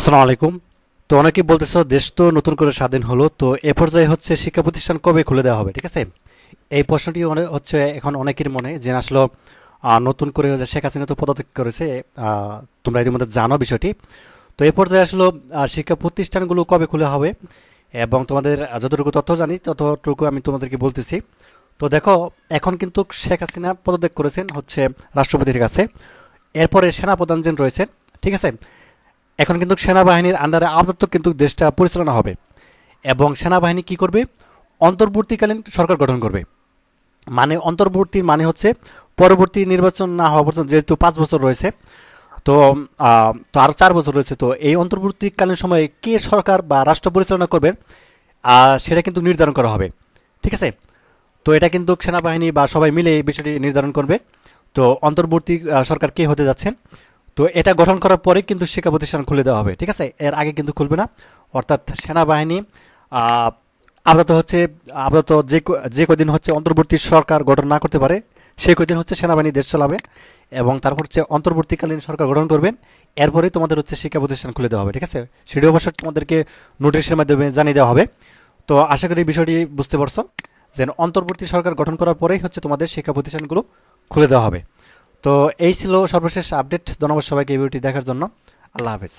আসসালামু আলাইকুম। তো অনেকেই বলতেছো দেশ তো নতুন করে স্বাধীন হলো, তো এ পর্যায়ে হচ্ছে শিক্ষা প্রতিষ্ঠান কবে খুলে দেওয়া হবে, ঠিক আছে? এই প্রশ্নটি হচ্ছে এখন অনেকের মনে যে আসলে নতুন করে যে শেখ হাসিনা তো পদত্যাগ করেছে। তোমরা ইতিমধ্যে জানো বিষয়টি। তো এই পর্যায়ে আসলে শিক্ষা প্রতিষ্ঠানগুলো কবে খুলে হবে এবং তোমাদের যতটুকু তথ্য জানি ততটুকু আমি তোমাদেরকে বলতেছি। তো দেখো, এখন কিন্তু শেখ হাসিনা পদত্যাগ করেছেন হচ্ছে রাষ্ট্রপতির কাছে। এরপরে সেনাপ্রধান যিনি রয়েছেন, ঠিক আছে, এখন কিন্তু সেনাবাহিনীর আন্ডারে আপাতত কিন্তু দেশটা পরিচালনা হবে। এবং সেনাবাহিনী কি করবে? অন্তর্বর্তীকালীন সরকার গঠন করবে। মানে অন্তর্বর্তী মানে হচ্ছে পরবর্তী নির্বাচন না হওয়া পর্যন্ত, যেহেতু 5 বছর রয়েছে, তো তো আরও 4 বছর রয়েছে, তো এই অন্তর্বর্তীকালীন সময়ে কে সরকার বা রাষ্ট্র পরিচালনা করবে সেটা কিন্তু নির্ধারণ করা হবে, ঠিক আছে? তো এটা কিন্তু সেনাবাহিনী বা সবাই মিলে এই বিষয়টি নির্ধারণ করবে। তো অন্তর্বর্তী সরকার কে হতে যাচ্ছেন, তো এটা গঠন করার পরে কিন্তু শিক্ষা প্রতিষ্ঠান খুলে দেওয়া হবে, ঠিক আছে? এর আগে কিন্তু খুলবে না। অর্থাৎ সেনাবাহিনী আহ, আপাতত হচ্ছে আপাতত যে কদিন হচ্ছে অন্তর্বর্তী সরকার গঠন না করতে পারে, সেই কদিন হচ্ছে সেনাবাহিনী দেশ চালাবে। এবং তারপর হচ্ছে অন্তর্বর্তীকালীন সরকার গঠন করবেন। এরপরেই তোমাদের হচ্ছে শিক্ষা প্রতিষ্ঠান খুলে দেওয়া হবে, ঠিক আছে? সেটি অবশ্য তোমাদেরকে নোটিশের মাধ্যমে জানিয়ে দেওয়া হবে। তো আশা করি বিষয়টি বুঝতে পারছো যে অন্তর্বর্তী সরকার গঠন করার পরেই হচ্ছে তোমাদের শিক্ষা প্রতিষ্ঠানগুলো খুলে দেওয়া হবে। তো এই ছিল সর্বশেষ আপডেট। ধন্যবাদ সবাইকে এই ভিডিওটি দেখার জন্য। আল্লাহ হাফেজ।